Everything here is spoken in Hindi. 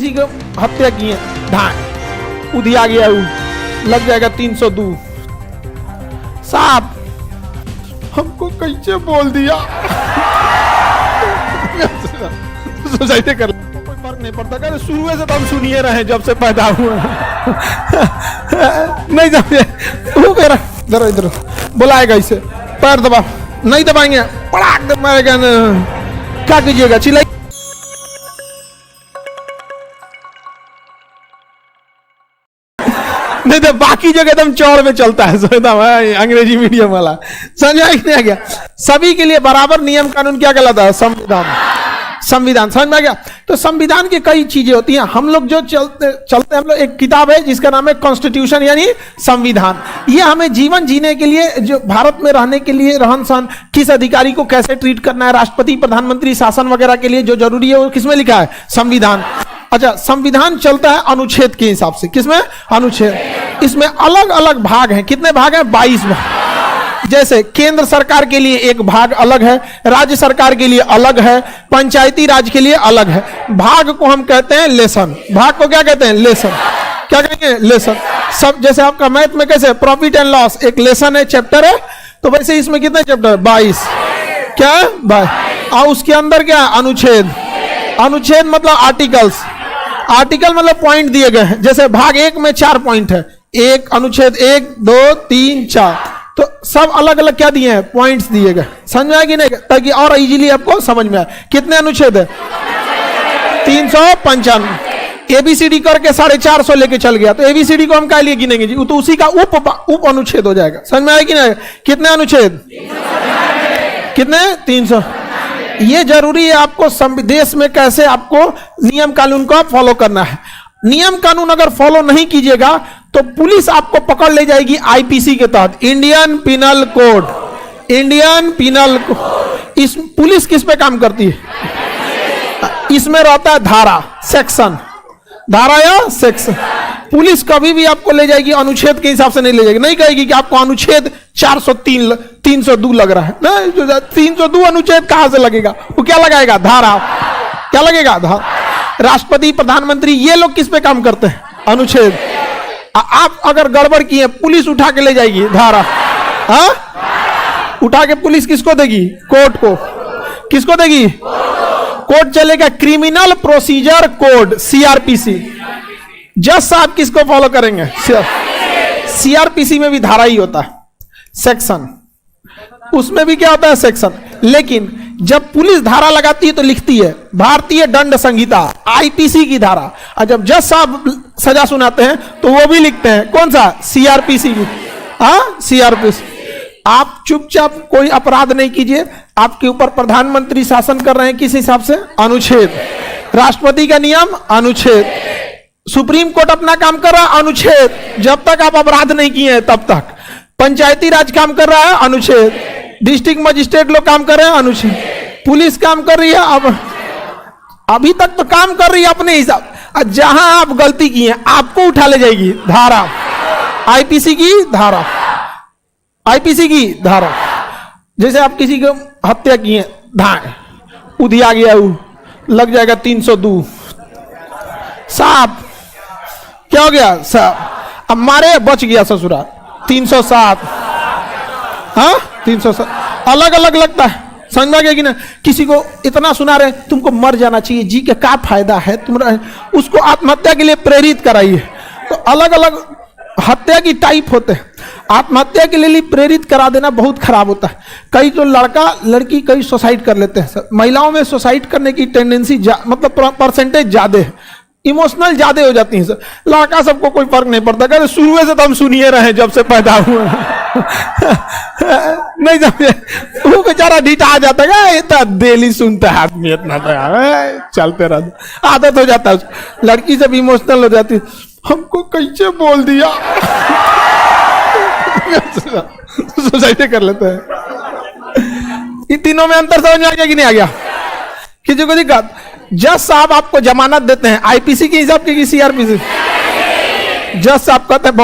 किसी को हत्या की है, धान उधिया गया, लग जाएगा 302। साहब हमको कैसे बोल दिया सोसाइटी कर कोई फर्क नहीं पड़ता। कहते शुरू से तो हम सुनिए रहे जब से पैदा हुए नहीं समझे वो मेरा इधर इधर बुलाएगा इसे पैर दबा नहीं दबाएंगे पड़ाक दे मारेगा ना, क्या कीजिएगा चिल्लाई। नहीं तो बाकी जगह एकदम चौड़ में चलता है अंग्रेजी मीडियम वाला, समझ में आ गया। सभी के लिए बराबर नियम कानून क्या कहलाता है? संविधान। संविधान समझ में आ गया। तो संविधान की कई चीजें होती हैं। हम लोग जो चलते हम लोग एक किताब है जिसका नाम है कॉन्स्टिट्यूशन यानी संविधान। ये हमें जीवन जीने के लिए, जो भारत में रहने के लिए, रहन सहन, किस अधिकारी को कैसे ट्रीट करना है, राष्ट्रपति प्रधानमंत्री शासन वगैरह के लिए जो जरूरी है वो किसमें लिखा है? संविधान। अच्छा, संविधान चलता है अनुच्छेद के हिसाब से। किसमें? अनुच्छेद। इसमें अलग अलग भाग हैं। कितने भाग हैं? 22 भाग। जैसे केंद्र सरकार के लिए एक भाग अलग है, राज्य सरकार के लिए अलग है, पंचायती राज के लिए अलग है। भाग को हम कहते हैं लेसन। भाग को क्या कहते हैं? लेसन। क्या कहेंगे? लेसन। सब जैसे आपका मैथ में कैसे प्रॉफिट एंड लॉस एक लेसन है, चैप्टर है, तो वैसे इसमें कितने चैप्टर? 22। क्या है? 22। और उसके अंदर क्या? अनुच्छेद। अनुच्छेद मतलब आर्टिकल्स। आर्टिकल मतलब पॉइंट दिए गए हैं। जैसे भाग 1 में 4 पॉइंट है, एक अनुच्छेद 1 2 3 4, तो सब अलग अलग क्या दिए हैं? पॉइंट्स दिए गए। समझ में आया कि नहीं? ताकि और इजीली आपको समझ में आए। कितने अनुच्छेद है? 355। एबीसीडी करके 450 लेके चल गया, तो एबीसीडी को हम क्या लिए गिनेंगे जी? तो उसी का उप अनुच्छेद हो जाएगा। समझ में आया कि नहीं? कितने अनुच्छेद? कितने? 300। ये जरूरी है आपको देश में कैसे आपको नियम कानून को फॉलो करना है। नियम कानून अगर फॉलो नहीं कीजिएगा तो पुलिस आपको पकड़ ले जाएगी आईपीसी के तहत, Indian penal code. Indian penal code. इस पुलिस किस पे काम करती है? इसमें रहता है धारा, सेक्शन, धारा या सेक्शन। पुलिस कभी भी आपको ले जाएगी अनुच्छेद के हिसाब से नहीं ले जाएगी। नहीं कहेगी कि आपको अनुच्छेद 403 302 लग रहा है ना, 302 अनुच्छेद कहां से लगेगा? वो क्या लगाएगा? धारा। क्या लगेगा? धारा। राष्ट्रपति प्रधानमंत्री ये लोग किस पे काम करते हैं? अनुच्छेद। आप अगर गड़बड़ किए पुलिस उठा के ले जाएगी, धारा। हाँ, उठा के पुलिस किसको देगी? कोर्ट को। किसको देगी? कोर्ट चलेगा क्रिमिनल प्रोसीजर कोड, सीआरपीसी। जज साहब किसको फॉलो करेंगे? सीआरपीसी में भी धारा ही होता है, सेक्शन। उसमें भी क्या होता है? सेक्शन। लेकिन जब पुलिस धारा लगाती है तो लिखती है भारतीय दंड संहिता, आईपीसी की धारा। और जब जज साहब सजा सुनाते हैं तो वो भी लिखते हैं कौन सा? सीआरपीसी की। हाँ, सीआरपीसी। आप चुपचाप कोई अपराध नहीं कीजिए। आपके ऊपर प्रधानमंत्री शासन कर रहे हैं किस हिसाब से? अनुच्छेद। राष्ट्रपति का नियम, अनुच्छेद। सुप्रीम कोर्ट अपना काम कर रहा है, अनुच्छेद। जब तक आप अपराध नहीं किए हैं तब तक। पंचायती राज काम कर रहा है, अनुच्छेद। डिस्ट्रिक्ट मजिस्ट्रेट लोग काम कर रहे हैं, अनुच्छेद। पुलिस काम कर रही है, अब अभी तक तो काम कर रही है अपने हिसाब। जहां आप गलती की है आपको उठा ले जाएगी, धारा। आईपीसी की धारा, आईपीसी की धारा। जैसे आप किसी को हत्या की है, धान उधिया गया, लग जाएगा 302। साहब क्या हो गया? साहब अब मारे, बच गया ससुराल, 307। हाँ, 307 अलग अलग लगता है। समझ में आ गया कि ना? किसी को इतना सुना रहे तुमको मर जाना चाहिए, जी के क्या फायदा है, तुम उसको आत्महत्या के लिए प्रेरित कराइए। तो अलग अलग हत्या की टाइप होते हैं। आत्महत्या के लिए प्रेरित करा देना बहुत खराब होता है। कई तो लड़का लड़की कई सुसाइड कर लेते हैं। महिलाओं में सुसाइड करने की टेंडेंसी मतलब परसेंटेज ज्यादा है, इमोशनल ज्यादा हो जाती है सर। लड़का सबको कोई फर्क नहीं पड़ता। कहते शुरू से तो हम सुनिए रहे जब से पैदा हुए नहीं समझे वो बेचारा ढीठा आ जाता है। इतना डेली सुनता है आदमी, इतना तो यार चलते रहता, आदत हो जाता है। लड़की सब इमोशनल हो जाती है, हमको कैसे बोल दिया सोसाइटी कर लेते हैं। इन तीनों में अंतर समझ में आ गया कि नहीं आ गया? किसी को दिक्कत? जज साहब आपको जमानत देते हैं आईपीसी के हिसाब की सीआरपीसी। जज साहब कहते हैं